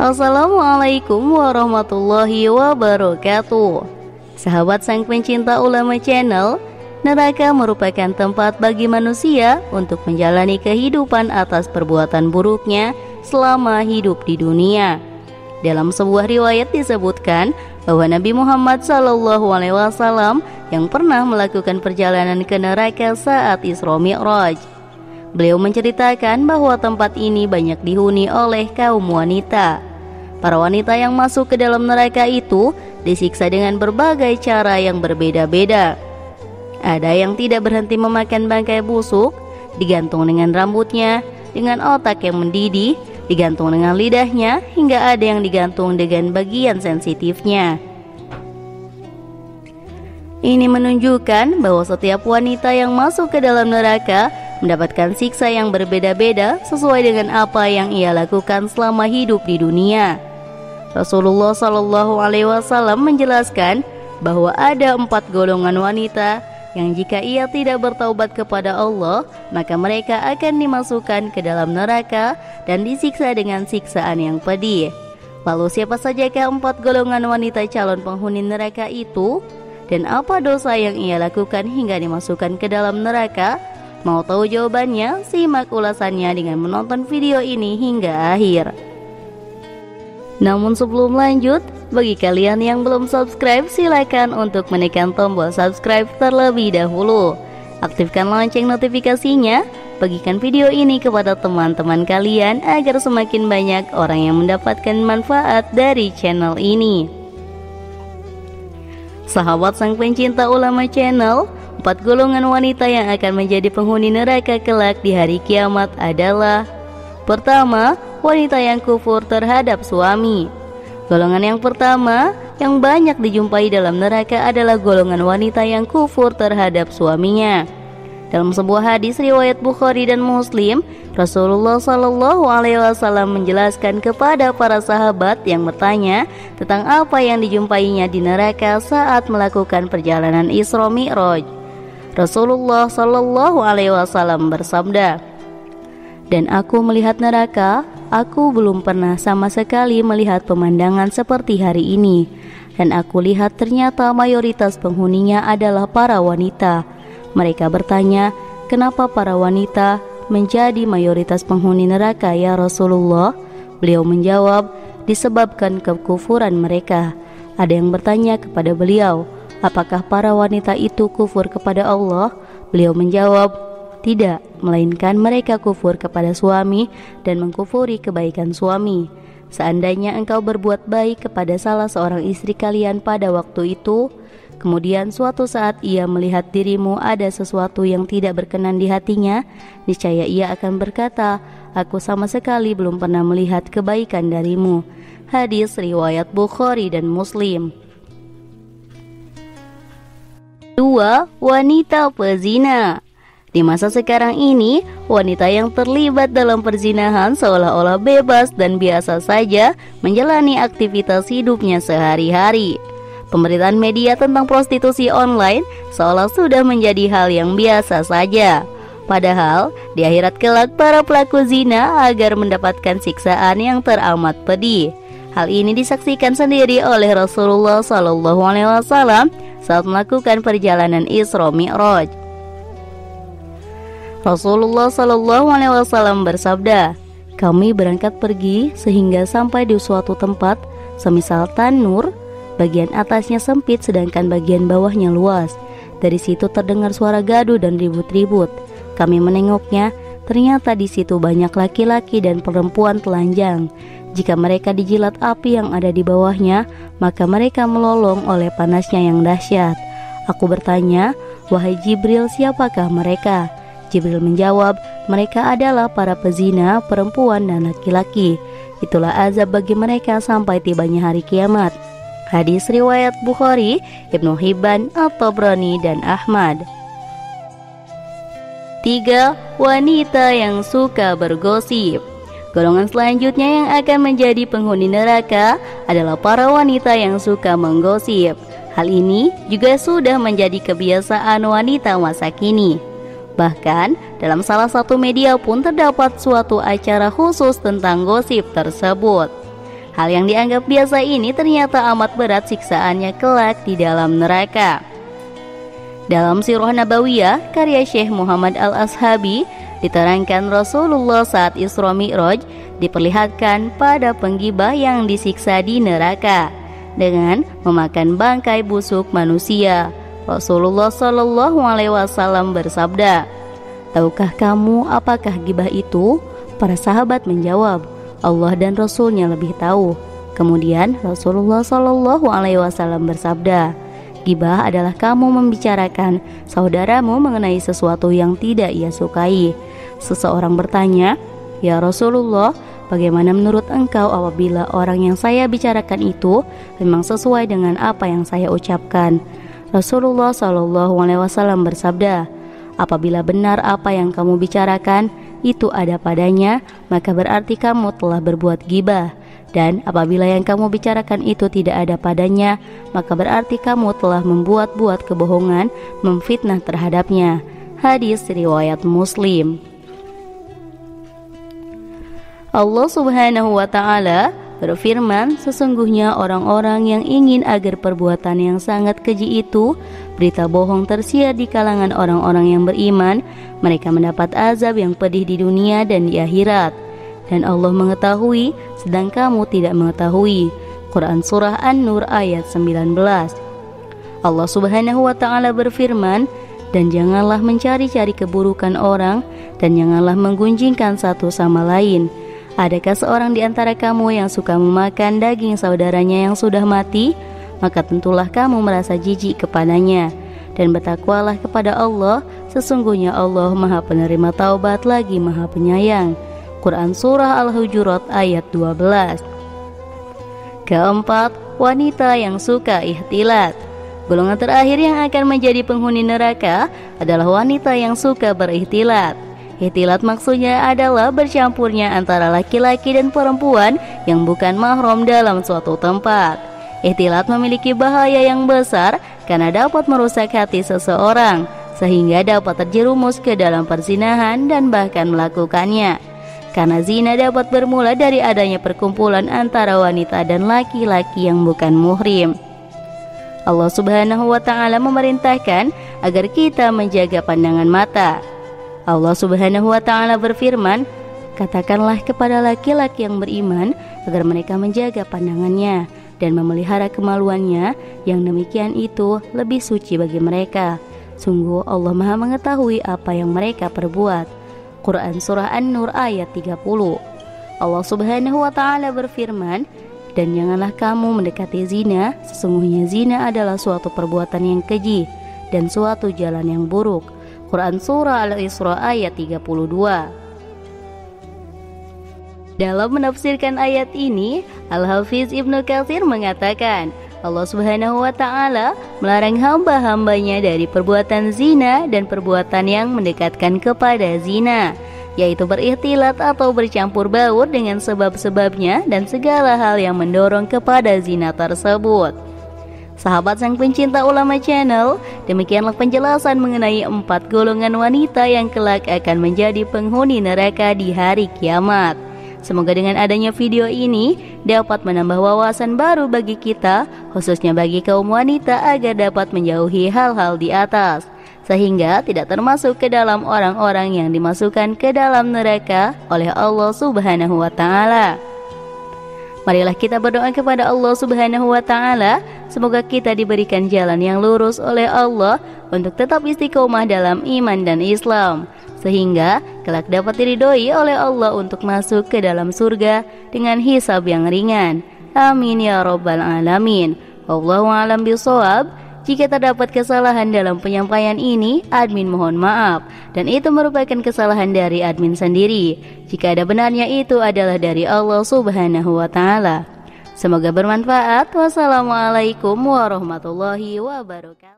Assalamualaikum warahmatullahi wabarakatuh. Sahabat sang pencinta ulama channel, neraka merupakan tempat bagi manusia untuk menjalani kehidupan atas perbuatan buruknya selama hidup di dunia. Dalam sebuah riwayat disebutkan bahwa Nabi Muhammad SAW yang pernah melakukan perjalanan ke neraka saat Isra Mi'raj. Beliau menceritakan bahwa tempat ini banyak dihuni oleh kaum wanita. Para wanita yang masuk ke dalam neraka itu disiksa dengan berbagai cara yang berbeda-beda. Ada yang tidak berhenti memakan bangkai busuk, digantung dengan rambutnya, dengan otak yang mendidih, digantung dengan lidahnya, hingga ada yang digantung dengan bagian sensitifnya. Ini menunjukkan bahwa setiap wanita yang masuk ke dalam neraka mendapatkan siksa yang berbeda-beda sesuai dengan apa yang ia lakukan selama hidup di dunia. Rasulullah SAW menjelaskan bahwa ada 4 golongan wanita yang jika ia tidak bertaubat kepada Allah, maka mereka akan dimasukkan ke dalam neraka dan disiksa dengan siksaan yang pedih. Lalu siapa sajakah 4 golongan wanita calon penghuni neraka itu? Dan apa dosa yang ia lakukan hingga dimasukkan ke dalam neraka? Mau tahu jawabannya? Simak ulasannya dengan menonton video ini hingga akhir. Namun sebelum lanjut, bagi kalian yang belum subscribe, silakan untuk menekan tombol subscribe terlebih dahulu. Aktifkan lonceng notifikasinya, bagikan video ini kepada teman-teman kalian agar semakin banyak orang yang mendapatkan manfaat dari channel ini. Sahabat sang pencinta ulama channel, 4 golongan wanita yang akan menjadi penghuni neraka kelak di hari kiamat adalah: pertama, wanita yang kufur terhadap suami. Golongan yang pertama yang banyak dijumpai dalam neraka adalah golongan wanita yang kufur terhadap suaminya. Dalam sebuah hadis riwayat Bukhari dan Muslim, Rasulullah SAW menjelaskan kepada para sahabat yang bertanya tentang apa yang dijumpainya di neraka saat melakukan perjalanan Isra Mi'raj. Rasulullah SAW bersabda, "Dan aku melihat neraka, aku belum pernah sama sekali melihat pemandangan seperti hari ini. Dan aku lihat ternyata mayoritas penghuninya adalah para wanita." Mereka bertanya, "Kenapa para wanita menjadi mayoritas penghuni neraka ya Rasulullah?" Beliau menjawab, "Disebabkan kekufuran mereka." Ada yang bertanya kepada beliau, "Apakah para wanita itu kufur kepada Allah?" Beliau menjawab, "Tidak, melainkan mereka kufur kepada suami dan mengkufuri kebaikan suami. Seandainya engkau berbuat baik kepada salah seorang istri kalian pada waktu itu, kemudian suatu saat ia melihat dirimu ada sesuatu yang tidak berkenan di hatinya, niscaya ia akan berkata, 'Aku sama sekali belum pernah melihat kebaikan darimu.'" Hadis riwayat Bukhari dan Muslim. 2. Wanita pezina. Di masa sekarang ini, wanita yang terlibat dalam perzinahan seolah-olah bebas dan biasa saja menjalani aktivitas hidupnya sehari-hari. Pemberitaan media tentang prostitusi online seolah sudah menjadi hal yang biasa saja. Padahal di akhirat kelak para pelaku zina agar mendapatkan siksaan yang teramat pedih. Hal ini disaksikan sendiri oleh Rasulullah SAW saat melakukan perjalanan Isra Mi'raj. Rasulullah SAW bersabda, "Kami berangkat pergi sehingga sampai di suatu tempat, semisal tanur, bagian atasnya sempit sedangkan bagian bawahnya luas. Dari situ terdengar suara gaduh dan ribut-ribut. Kami menengoknya, ternyata di situ banyak laki-laki dan perempuan telanjang. Jika mereka dijilat api yang ada di bawahnya, maka mereka melolong oleh panasnya yang dahsyat. Aku bertanya, 'Wahai Jibril, siapakah mereka?' Jibril menjawab, 'Mereka adalah para pezina, perempuan dan laki-laki. Itulah azab bagi mereka sampai tibanya hari kiamat.'" Hadis riwayat Bukhari, Ibnu Hibban, At-Tabrani, dan Ahmad. 3. Wanita yang suka bergosip. Golongan selanjutnya yang akan menjadi penghuni neraka adalah para wanita yang suka menggosip. Hal ini juga sudah menjadi kebiasaan wanita masa kini. Bahkan dalam salah satu media pun terdapat suatu acara khusus tentang gosip tersebut. Hal yang dianggap biasa ini ternyata amat berat siksaannya kelak di dalam neraka. Dalam Sirah Nabawiyah karya Syekh Muhammad Al-Ashabi diterangkan Rasulullah saat Isra Mi'raj diperlihatkan pada penggibah yang disiksa di neraka dengan memakan bangkai busuk manusia. Rasulullah Shallallahu Alaihi Wasallam bersabda, "Tahukah kamu apakah gibah itu?" Para sahabat menjawab, "Allah dan Rasulnya lebih tahu." Kemudian Rasulullah Shallallahu Alaihi Wasallam bersabda, "Gibah adalah kamu membicarakan saudaramu mengenai sesuatu yang tidak ia sukai." Seseorang bertanya, "Ya Rasulullah, bagaimana menurut engkau apabila orang yang saya bicarakan itu memang sesuai dengan apa yang saya ucapkan?" Rasulullah Shallallahu Alaihi Wasallam bersabda, "Apabila benar apa yang kamu bicarakan itu ada padanya, maka berarti kamu telah berbuat gibah. Dan apabila yang kamu bicarakan itu tidak ada padanya, maka berarti kamu telah membuat-buat kebohongan, memfitnah terhadapnya." Hadis riwayat Muslim. Allah Subhanahu wa Ta'ala berfirman, "Sesungguhnya orang-orang yang ingin agar perbuatan yang sangat keji itu berita bohong tersiar di kalangan orang-orang yang beriman, mereka mendapat azab yang pedih di dunia dan di akhirat. Dan Allah mengetahui sedang kamu tidak mengetahui." Quran Surah An-Nur ayat 19. Allah Subhanahu wa Ta'ala berfirman, "Dan janganlah mencari-cari keburukan orang, dan janganlah menggunjingkan satu sama lain. Adakah seorang di antara kamu yang suka memakan daging saudaranya yang sudah mati? Maka tentulah kamu merasa jijik kepadanya. Dan bertakwalah kepada Allah, sesungguhnya Allah Maha Penerima Taubat lagi Maha Penyayang." Quran Surah Al-Hujurat ayat 12. Keempat, wanita yang suka ihtilat. Golongan terakhir yang akan menjadi penghuni neraka adalah wanita yang suka berihtilat. Ihtilat maksudnya adalah bercampurnya antara laki-laki dan perempuan yang bukan mahram dalam suatu tempat. Ihtilat memiliki bahaya yang besar karena dapat merusak hati seseorang, sehingga dapat terjerumus ke dalam perzinahan dan bahkan melakukannya. Karena zina dapat bermula dari adanya perkumpulan antara wanita dan laki-laki yang bukan muhrim. Allah Subhanahu wa Ta'ala memerintahkan agar kita menjaga pandangan mata. Allah Subhanahu wa Ta'ala berfirman, "Katakanlah kepada laki-laki yang beriman agar mereka menjaga pandangannya dan memelihara kemaluannya, yang demikian itu lebih suci bagi mereka. Sungguh Allah Maha mengetahui apa yang mereka perbuat." Quran Surah An-Nur ayat 30. Allah Subhanahu wa Ta'ala berfirman, "Dan janganlah kamu mendekati zina, sesungguhnya zina adalah suatu perbuatan yang keji dan suatu jalan yang buruk." Quran Surah Al-Isra ayat 32. Dalam menafsirkan ayat ini, Al-Hafiz Ibnu Katsir mengatakan, Allah Subhanahu wa Ta'ala melarang hamba-hambanya dari perbuatan zina dan perbuatan yang mendekatkan kepada zina, yaitu berikhtilat atau bercampur baur dengan sebab-sebabnya dan segala hal yang mendorong kepada zina tersebut. Sahabat sang pencinta ulama channel, demikianlah penjelasan mengenai 4 golongan wanita yang kelak akan menjadi penghuni neraka di hari kiamat. Semoga dengan adanya video ini dapat menambah wawasan baru bagi kita, khususnya bagi kaum wanita, agar dapat menjauhi hal-hal di atas, sehingga tidak termasuk ke dalam orang-orang yang dimasukkan ke dalam neraka oleh Allah Subhanahu wa Ta'ala. Marilah kita berdoa kepada Allah Subhanahu wa Ta'ala, semoga kita diberikan jalan yang lurus oleh Allah untuk tetap istiqomah dalam iman dan Islam, sehingga kelak dapat diridhoi oleh Allah untuk masuk ke dalam surga dengan hisab yang ringan. Amin ya rabbal alamin. Wallahu a'lam bishawab. Jika terdapat kesalahan dalam penyampaian ini, admin mohon maaf, dan itu merupakan kesalahan dari admin sendiri. Jika ada benarnya, itu adalah dari Allah Subhanahu wa Ta'ala. Semoga bermanfaat. Wassalamualaikum warahmatullahi wabarakatuh.